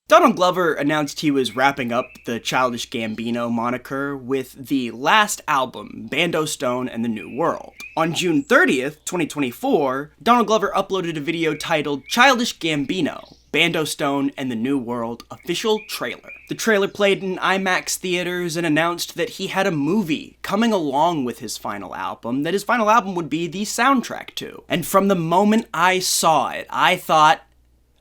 Donald Glover announced he was wrapping up the Childish Gambino moniker with the last album, Bando Stone and the New World. On June 30th, 2024, Donald Glover uploaded a video titled Childish Gambino, Bando Stone and the New World official trailer. The trailer played in IMAX theaters and announced that he had a movie coming along with his final album, that his final album would be the soundtrack to. And from the moment I saw it, I thought,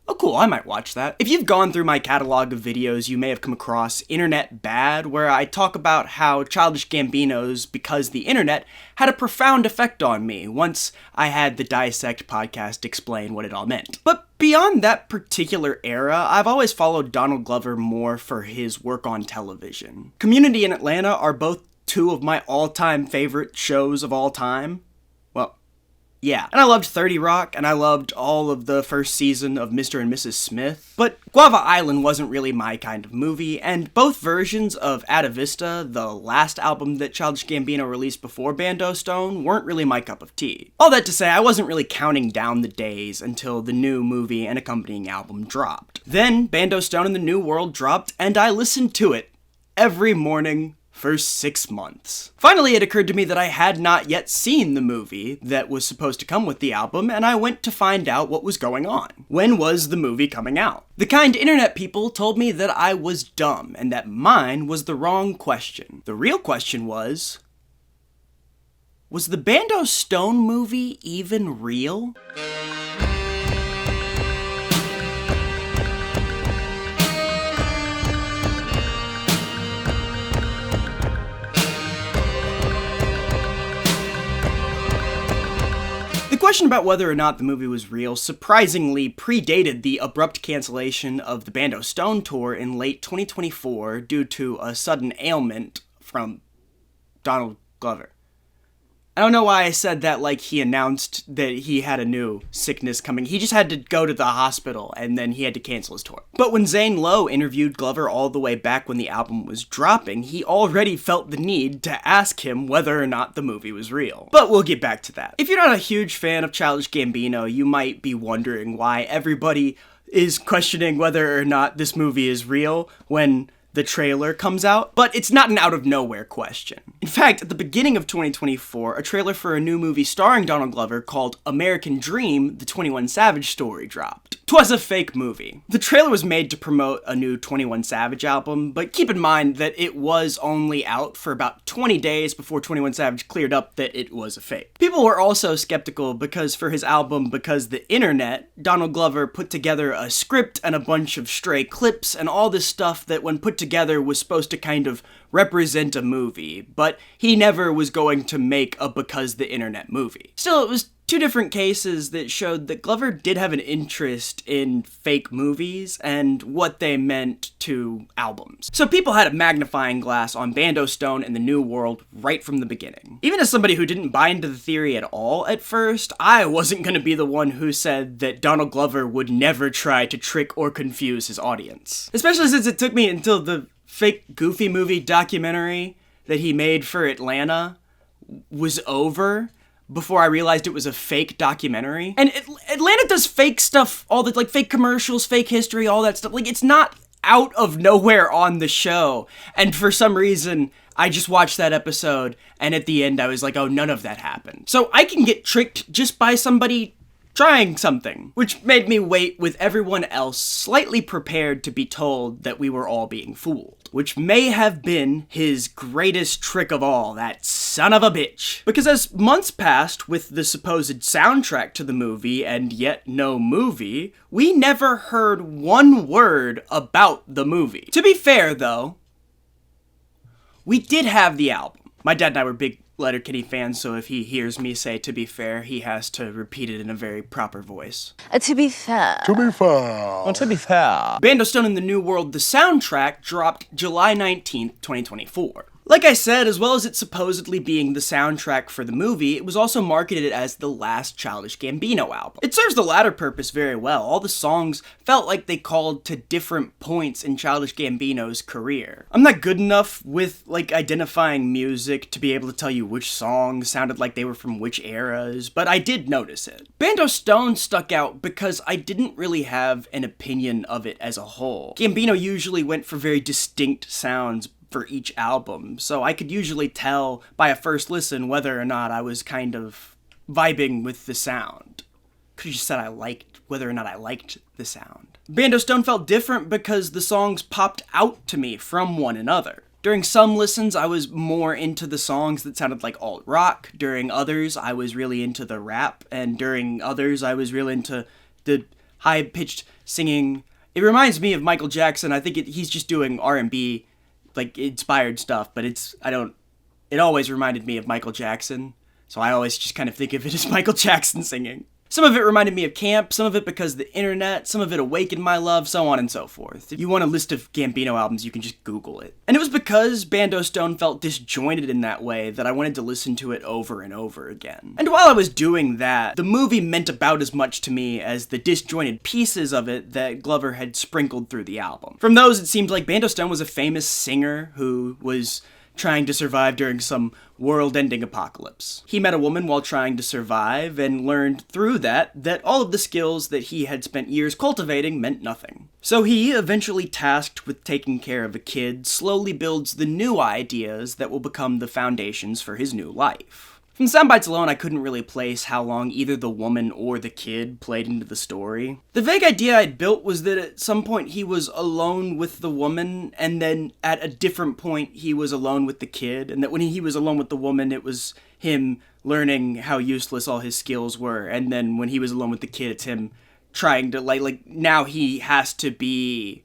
oh cool, I might watch that. If you've gone through my catalog of videos, you may have come across Internet Bad, where I talk about how Childish Gambino's Because the Internet had a profound effect on me once I had the Dissect podcast explain what it all meant. But beyond that particular era, I've always followed Donald Glover more for his work on television. Community and Atlanta are both two of my all-time favorite shows of all time. Yeah, and I loved 30 Rock, and I loved all of the first season of Mr. and Mrs. Smith, but Guava Island wasn't really my kind of movie, and both versions of Atta Vista, the last album that Childish Gambino released before Bando Stone, weren't really my cup of tea. All that to say, I wasn't really counting down the days until the new movie and accompanying album dropped. Then, Bando Stone and the New World dropped, and I listened to it every morning for 6 months. Finally, it occurred to me that I had not yet seen the movie that was supposed to come with the album, and I went to find out what was going on. When was the movie coming out? The kind internet people told me that I was dumb, and that mine was the wrong question. The real question was the Bando Stone movie even real? The question about whether or not the movie was real surprisingly predated the abrupt cancellation of the Bando Stone tour in late 2024 due to a sudden ailment from Donald Glover. I don't know why I said that like he announced that he had a new sickness coming. He just had to go to the hospital, and then he had to cancel his tour. But when Zane Lowe interviewed Glover all the way back when the album was dropping, he already felt the need to ask him whether or not the movie was real. But we'll get back to that. If you're not a huge fan of Childish Gambino, you might be wondering why everybody is questioning whether or not this movie is real when the trailer comes out, but it's not an out-of-nowhere question. In fact, at the beginning of 2024, a trailer for a new movie starring Donald Glover called American Dream, the 21 Savage story dropped. 'Twas a fake movie. The trailer was made to promote a new 21 Savage album, but keep in mind that it was only out for about 20 days before 21 Savage cleared up that it was a fake. People were also skeptical because for his album Because the Internet, Donald Glover put together a script and a bunch of stray clips and all this stuff that when put together was supposed to kind of represent a movie, but he never was going to make a Because the Internet movie. Still, it was two different cases that showed that Glover did have an interest in fake movies and what they meant to albums. So people had a magnifying glass on Bando Stone and the New World right from the beginning. Even as somebody who didn't buy into the theory at all at first, I wasn't going to be the one who said that Donald Glover would never try to trick or confuse his audience. Especially since it took me until the fake Goofy movie documentary that he made for Atlanta was over before I realized it was a fake documentary. And Atlanta does fake stuff, all the, like, fake commercials, fake history, all that stuff. Like, it's not out of nowhere on the show. And for some reason, I just watched that episode, and at the end, I was like, oh, none of that happened. So I can get tricked just by somebody trying something, which made me wait with everyone else slightly prepared to be told that we were all being fooled, which may have been his greatest trick of all, that son of a bitch. Because as months passed with the supposed soundtrack to the movie and yet no movie, we never heard one word about the movie. To be fair though, we did have the album. My dad and I were big Letterkenny fans, so if he hears me say "to be fair," he has to repeat it in a very proper voice. To be fair. To be fair. Oh, to be fair. Bando Stone in the New World, the soundtrack, dropped July 19th, 2024. Like I said, as well as it supposedly being the soundtrack for the movie, it was also marketed as the last Childish Gambino album. It serves the latter purpose very well. All the songs felt like they called to different points in Childish Gambino's career. I'm not good enough with, identifying music to be able to tell you which songs sounded like they were from which eras, but I did notice it. Bando Stone stuck out because I didn't really have an opinion of it as a whole. Gambino usually went for very distinct sounds for each album, so I could usually tell by a first listen whether or not I was kind of vibing with the sound. Could have just said I liked whether or not I liked the sound. Bando Stone felt different because the songs popped out to me from one another. During some listens, I was more into the songs that sounded like alt-rock. During others, I was really into the rap. And during others, I was really into the high-pitched singing. It reminds me of Michael Jackson. I think he's just doing R&B inspired stuff, but it always reminded me of Michael Jackson, so I always just kind of think of it as Michael Jackson singing. Some of it reminded me of camp, some of it because of the internet, some of it awakened my love, so on and so forth. If you want a list of Gambino albums, you can just Google it. And it was because Bando Stone felt disjointed in that way that I wanted to listen to it over and over again. And while I was doing that, the movie meant about as much to me as the disjointed pieces of it that Glover had sprinkled through the album. From those, it seemed like Bando Stone was a famous singer who was trying to survive during some world-ending apocalypse. He met a woman while trying to survive and learned through that all of the skills that he had spent years cultivating meant nothing. So he, eventually tasked with taking care of a kid, slowly builds the new ideas that will become the foundations for his new life. From the soundbites alone, I couldn't really place how long either the woman or the kid played into the story. The vague idea I'd built was that at some point he was alone with the woman, and then at a different point he was alone with the kid, and that when he was alone with the woman, it was him learning how useless all his skills were, and then when he was alone with the kid, it's him trying to, now he has to be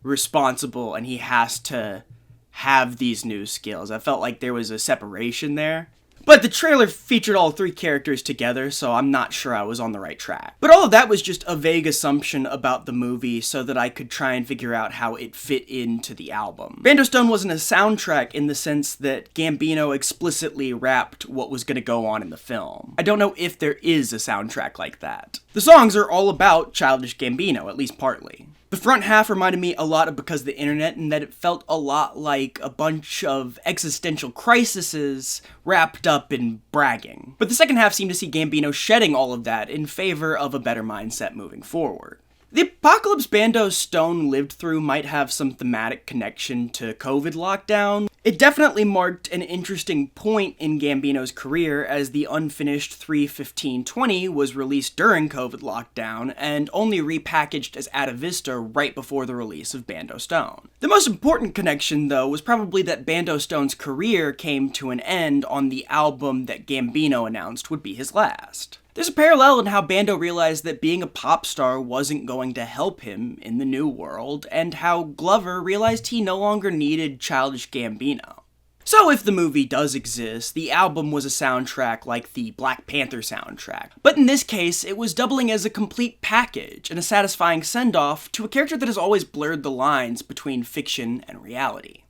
responsible, and he has to have these new skills. I felt like there was a separation there. But the trailer featured all three characters together, so I'm not sure I was on the right track. But all of that was just a vague assumption about the movie so that I could try and figure out how it fit into the album. Bando Stone wasn't a soundtrack in the sense that Gambino explicitly rapped what was going to go on in the film. I don't know if there is a soundtrack like that. The songs are all about Childish Gambino, at least partly. The front half reminded me a lot of Because of the Internet in that it felt a lot like a bunch of existential crises wrapped up in bragging. But the second half seemed to see Gambino shedding all of that in favor of a better mindset moving forward. The apocalypse Bando Stone lived through might have some thematic connection to COVID lockdown. It definitely marked an interesting point in Gambino's career as the unfinished 3/15/20 was released during COVID lockdown and only repackaged as Atavista right before the release of Bando Stone. The most important connection, though, was probably that Bando Stone's career came to an end on the album that Gambino announced would be his last. There's a parallel in how Bando realized that being a pop star wasn't going to help him in the new world, and how Glover realized he no longer needed Childish Gambino. So if the movie does exist, the album was a soundtrack like the Black Panther soundtrack. But in this case, it was doubling as a complete package and a satisfying send-off to a character that has always blurred the lines between fiction and reality.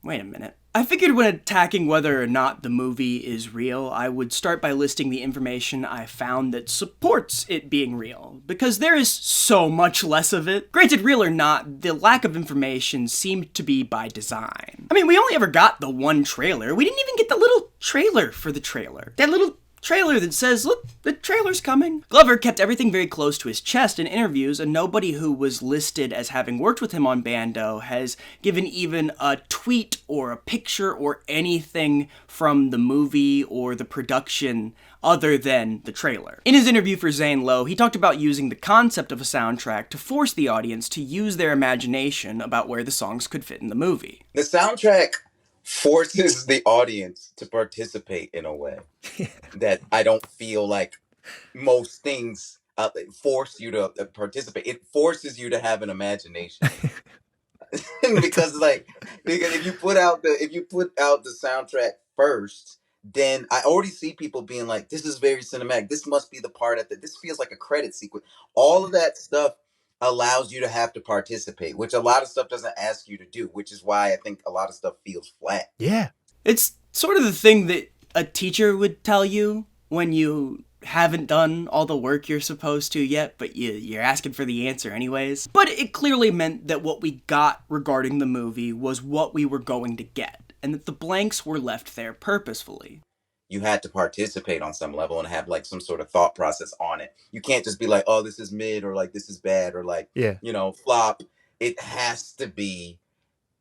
Wait a minute. I figured when attacking whether or not the movie is real, I would start by listing the information I found that supports it being real, because there is so much less of it. Granted, real or not, the lack of information seemed to be by design. I mean, we only ever got the one trailer. We didn't even get the little trailer for the trailer. That little trailer that says, look, the trailer's coming. Glover kept everything very close to his chest in interviews, and nobody who was listed as having worked with him on Bando has given even a tweet or a picture or anything from the movie or the production other than the trailer. In his interview for Zane Lowe, he talked about using the concept of a soundtrack to force the audience to use their imagination about where the songs could fit in the movie. The soundtrack forces the audience to participate in a way that I don't feel like most things force you to participate. It forces you to have an imagination. because if you put out the soundtrack first, then I already see people being like, this is very cinematic. This must be the part this feels like a credit sequence. All of that stuff allows you to have to participate, which a lot of stuff doesn't ask you to do, which is why I think a lot of stuff feels flat. Yeah. It's sort of the thing that a teacher would tell you when you haven't done all the work you're supposed to yet, but you're asking for the answer anyways. But it clearly meant that what we got regarding the movie was what we were going to get, and that the blanks were left there purposefully. You had to participate on some level and have like some sort of thought process on it. You can't just be like, oh, this is mid, or like this is bad, or like, Yeah. Flop. It has to be,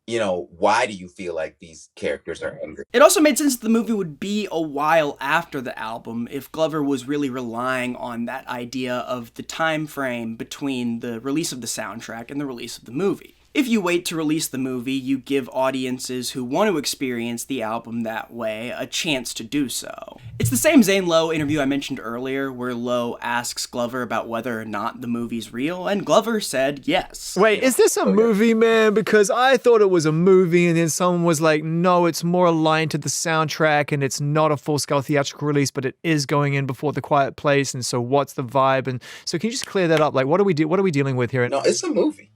why do you feel like these characters are angry? It also made sense that the movie would be a while after the album if Glover was really relying on that idea of the time frame between the release of the soundtrack and the release of the movie. If you wait to release the movie, you give audiences who want to experience the album that way a chance to do so. It's the same Zane Lowe interview I mentioned earlier, where Lowe asks Glover about whether or not the movie's real, and Glover said yes. Wait, is this a movie, man? Because I thought it was a movie, and then someone was like, no, it's more aligned to the soundtrack, and it's not a full-scale theatrical release, but it is going in before The Quiet Place, and so what's the vibe? And so can you just clear that up? Like, what are we dealing with here? No, it's a movie.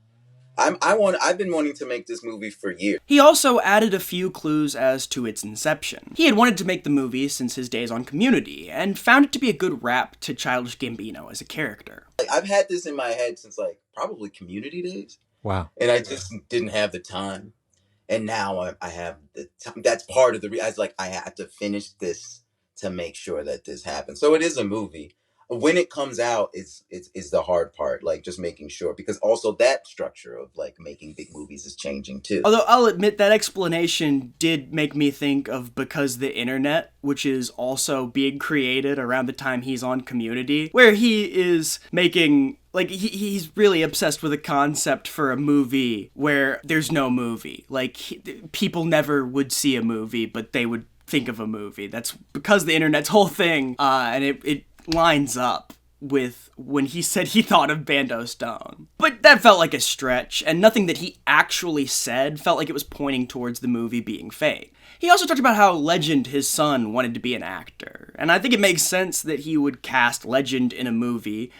I've been wanting to make this movie for years. He also added a few clues as to its inception. He had wanted to make the movie since his days on Community, and found it to be a good rap to Childish Gambino as a character. I've had this in my head since probably Community days. Wow. And I just didn't have the time. And now I have the time. That's part of the reason. I had to finish this to make sure that this happens. So it is a movie. When it comes out, is the hard part, just making sure, because also that structure of making big movies is changing too. Although I'll admit that explanation did make me think of Because the Internet, which is also being created around the time he's on Community, where he is making, he's really obsessed with a concept for a movie where there's no movie. People never would see a movie, but they would think of a movie. That's Because the Internet's whole thing, and it lines up with when he said he thought of Bando Stone. But that felt like a stretch, and nothing that he actually said felt like it was pointing towards the movie being fake. He also talked about how Legend, his son, wanted to be an actor, and I think it makes sense that he would cast Legend in a movie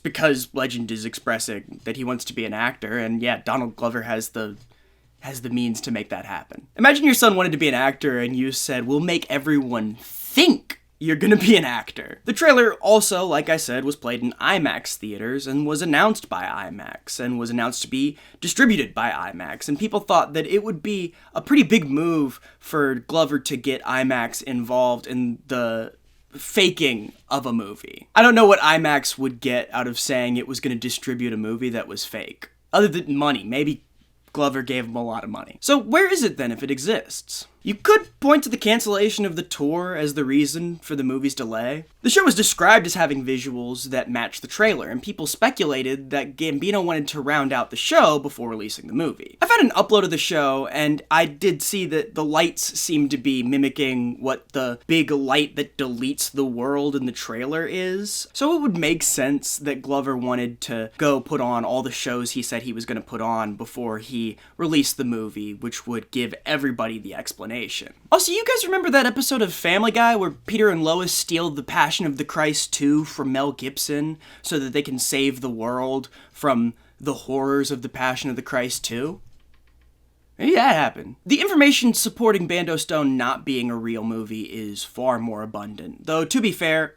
because Legend is expressing that he wants to be an actor, and yeah, Donald Glover has the means to make that happen. Imagine your son wanted to be an actor and you said, we'll make everyone think you're gonna be an actor. The trailer also, like I said, was played in IMAX theaters and was announced by IMAX and was announced to be distributed by IMAX, and people thought that it would be a pretty big move for Glover to get IMAX involved in the faking of a movie. I don't know what IMAX would get out of saying it was gonna distribute a movie that was fake. Other than money, maybe Glover gave him a lot of money. So where is it then if it exists? You could point to the cancellation of the tour as the reason for the movie's delay. The show was described as having visuals that matched the trailer, and people speculated that Gambino wanted to round out the show before releasing the movie. I found an upload of the show, and I did see that the lights seemed to be mimicking what the big light that deletes the world in the trailer is. So it would make sense that Glover wanted to go put on all the shows he said he was going to put on before he released the movie, which would give everybody the explanation. Also, you guys remember that episode of Family Guy where Peter and Lois steal The Passion of the Christ 2 from Mel Gibson so that they can save the world from the horrors of The Passion of the Christ 2? Maybe that happened. The information supporting Bando Stone not being a real movie is far more abundant, though to be fair,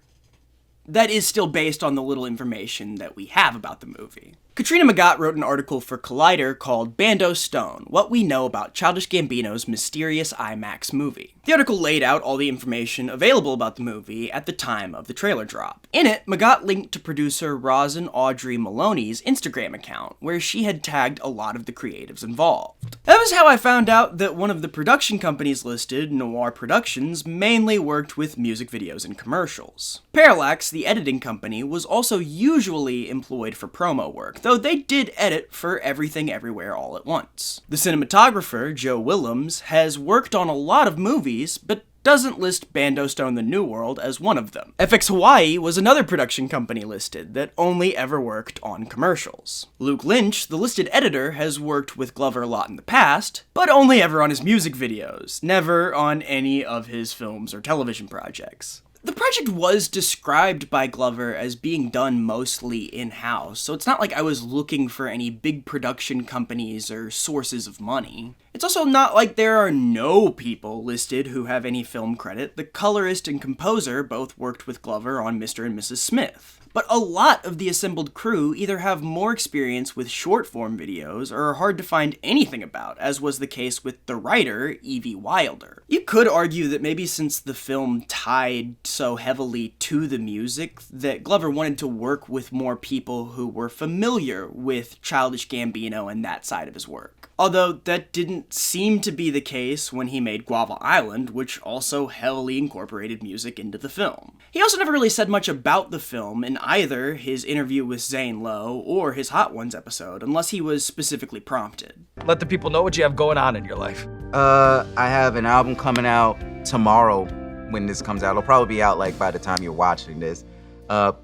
that is still based on the little information that we have about the movie. Katrina Magat wrote an article for Collider called Bando Stone, What We Know About Childish Gambino's Mysterious IMAX Movie. The article laid out all the information available about the movie at the time of the trailer drop. In it, Magat linked to producer Rosin Audrey Maloney's Instagram account, where she had tagged a lot of the creatives involved. That was how I found out that one of the production companies listed, Noir Productions, mainly worked with music videos and commercials. Parallax, the editing company, was also usually employed for promo work, though they did edit for Everything Everywhere All at Once. The cinematographer, Joe Willems, has worked on a lot of movies, but doesn't list Bando Stone The New World as one of them. FX Hawaii was another production company listed that only ever worked on commercials. Luke Lynch, the listed editor, has worked with Glover a lot in the past, but only ever on his music videos, never on any of his films or television projects. The project was described by Glover as being done mostly in-house, so it's not like I was looking for any big production companies or sources of money. It's also not like there are no people listed who have any film credit. The colorist and composer both worked with Glover on Mr. and Mrs. Smith. But a lot of the assembled crew either have more experience with short-form videos or are hard to find anything about, as was the case with the writer, Evie Wilder. You could argue that maybe since the film tied so heavily to the music, that Glover wanted to work with more people who were familiar with Childish Gambino and that side of his work. Although that didn't seem to be the case when he made Guava Island, which also heavily incorporated music into the film. He also never really said much about the film in either his interview with Zane Lowe or his Hot Ones episode, unless he was specifically prompted. Let the people know what you have going on in your life. I have an album coming out tomorrow when this comes out. It'll probably be out like by the time you're watching this.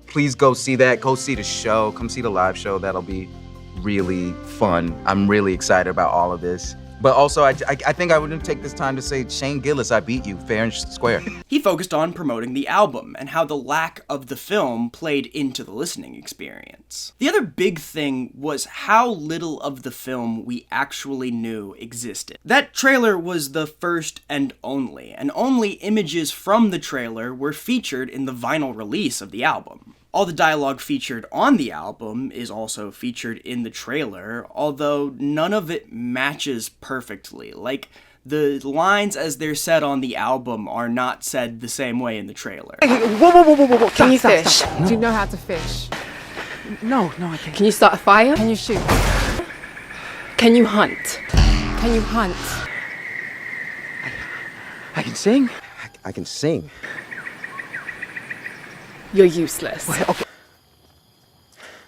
Please go see that. Go see the show. Come see the live show. That'll be really fun. I'm really excited about all of this. But also, I think I would take this time to say, Shane Gillis, I beat you, fair and square. He focused on promoting the album and how the lack of the film played into the listening experience. The other big thing was how little of the film we actually knew existed. That trailer was the first and only images from the trailer were featured in the vinyl release of the album. All the dialogue featured on the album is also featured in the trailer, although none of it matches perfectly. Like, the lines as they're said on the album are not said the same way in the trailer. Hey, whoa. Can you Stop, fish? stop. No. Do you know how to fish? No, I can't. Can you start a fire? Can you shoot? Can you hunt? Can you hunt? I can sing. I can sing. You're useless. Wait, okay.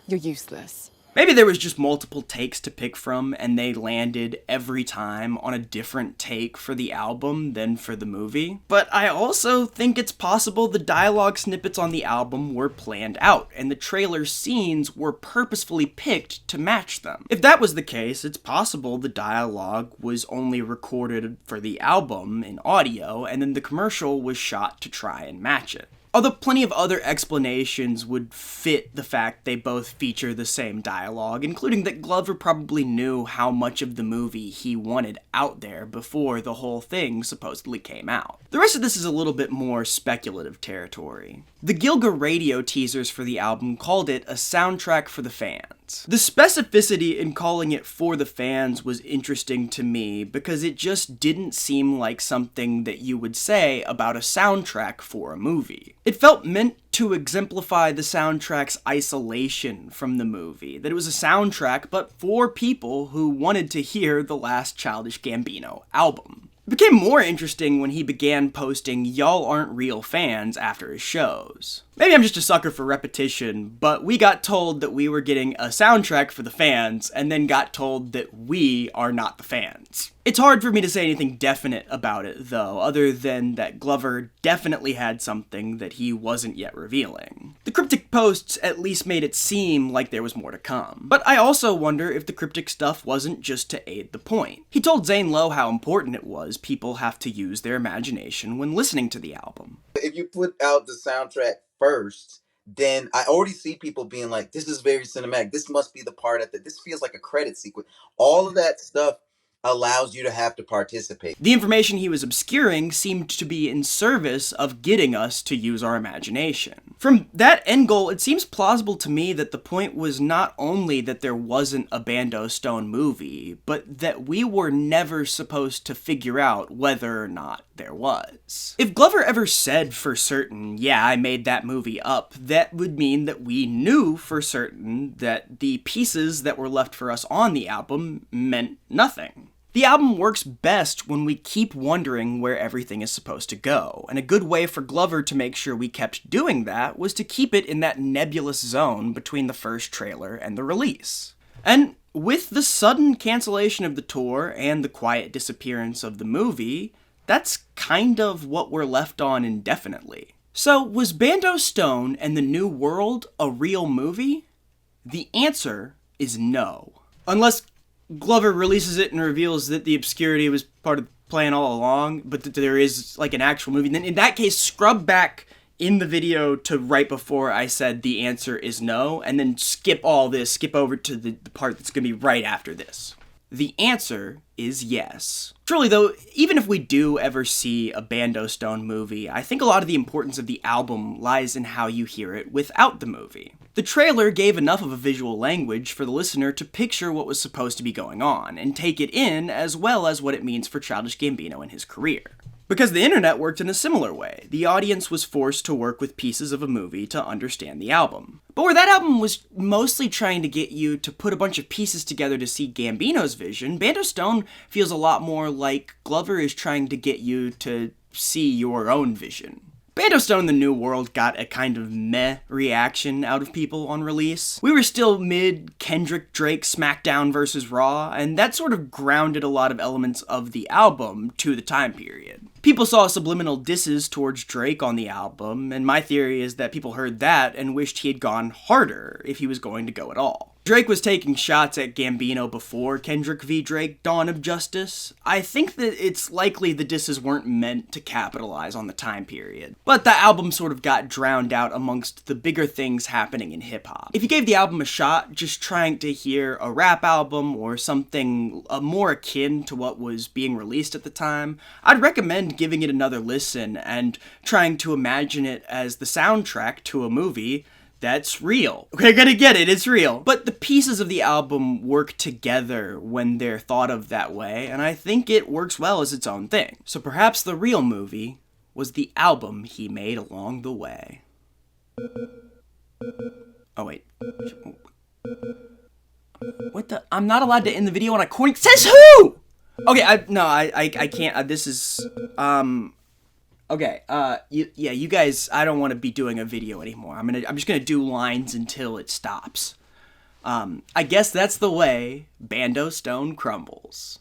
You're useless. Maybe there was just multiple takes to pick from, and they landed every time on a different take for the album than for the movie. But I also think it's possible the dialogue snippets on the album were planned out, and the trailer scenes were purposefully picked to match them. If that was the case, it's possible the dialogue was only recorded for the album in audio, and then the commercial was shot to try and match it. Although plenty of other explanations would fit the fact they both feature the same dialogue, including that Glover probably knew how much of the movie he wanted out there before the whole thing supposedly came out. The rest of this is a little bit more speculative territory. The Gilga radio teasers for the album called it a soundtrack for the fans. The specificity in calling it for the fans was interesting to me because it just didn't seem like something that you would say about a soundtrack for a movie. It felt meant to exemplify the soundtrack's isolation from the movie, that it was a soundtrack but for people who wanted to hear the last Childish Gambino album. It became more interesting when he began posting "y'all aren't real fans" after his shows. Maybe I'm just a sucker for repetition, but we got told that we were getting a soundtrack for the fans, and then got told that we are not the fans. It's hard for me to say anything definite about it, though, other than that Glover definitely had something that he wasn't yet revealing. The cryptic posts at least made it seem like there was more to come. But I also wonder if the cryptic stuff wasn't just to aid the point. He told Zane Lowe how important it was people have to use their imagination when listening to the album. If you put out the soundtrack first, then I already see people being like, this is very cinematic. This must be the part this feels like a credit sequence. All of that stuff allows you to have to participate. The information he was obscuring seemed to be in service of getting us to use our imagination. From that end goal, it seems plausible to me that the point was not only that there wasn't a Bando Stone movie, but that we were never supposed to figure out whether or not there was. If Glover ever said for certain, yeah, I made that movie up, that would mean that we knew for certain that the pieces that were left for us on the album meant nothing. The album works best when we keep wondering where everything is supposed to go, and a good way for Glover to make sure we kept doing that was to keep it in that nebulous zone between the first trailer and the release. And with the sudden cancellation of the tour and the quiet disappearance of the movie, that's kind of what we're left on indefinitely. So, was Bando Stone and the New World a real movie? The answer is no. Unless Glover releases it and reveals that the obscurity was part of the plan all along, but that there is like an actual movie. Then in that case, scrub back in the video to right before I said the answer is no, and then skip all this, skip over to the part that's going to be right after this. The answer is yes. Truly though, even if we do ever see a Bando Stone movie, I think a lot of the importance of the album lies in how you hear it without the movie. The trailer gave enough of a visual language for the listener to picture what was supposed to be going on, and take it in as well as what it means for Childish Gambino in his career. Because the internet worked in a similar way, the audience was forced to work with pieces of a movie to understand the album. But where that album was mostly trying to get you to put a bunch of pieces together to see Gambino's vision, Bando Stone feels a lot more like Glover is trying to get you to see your own vision. Bando Stone: The New World got a kind of meh reaction out of people on release. We were still mid Kendrick Drake SmackDown vs. Raw, and that sort of grounded a lot of elements of the album to the time period. People saw subliminal disses towards Drake on the album, and my theory is that people heard that and wished he had gone harder if he was going to go at all. Drake was taking shots at Gambino before Kendrick v. Drake: Dawn of Justice. I think that it's likely the disses weren't meant to capitalize on the time period. But the album sort of got drowned out amongst the bigger things happening in hip-hop. If you gave the album a shot, just trying to hear a rap album or something more akin to what was being released at the time, I'd recommend giving it another listen and trying to imagine it as the soundtrack to a movie that's real. We're gonna get it, it's real. But the pieces of the album work together when they're thought of that way, and I think it works well as its own thing. So perhaps the real movie was the album he made along the way. Oh wait. What the? I'm not allowed to end the video on a recording. Says who? Okay, I can't. This is, okay, you guys, I don't want to be doing a video anymore. I'm just gonna do lines until it stops. I guess that's the way Bando Stone crumbles.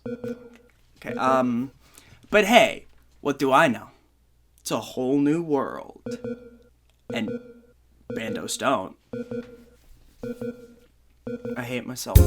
Okay, but hey, what do I know? It's a whole new world. And Bando Stone. I hate myself.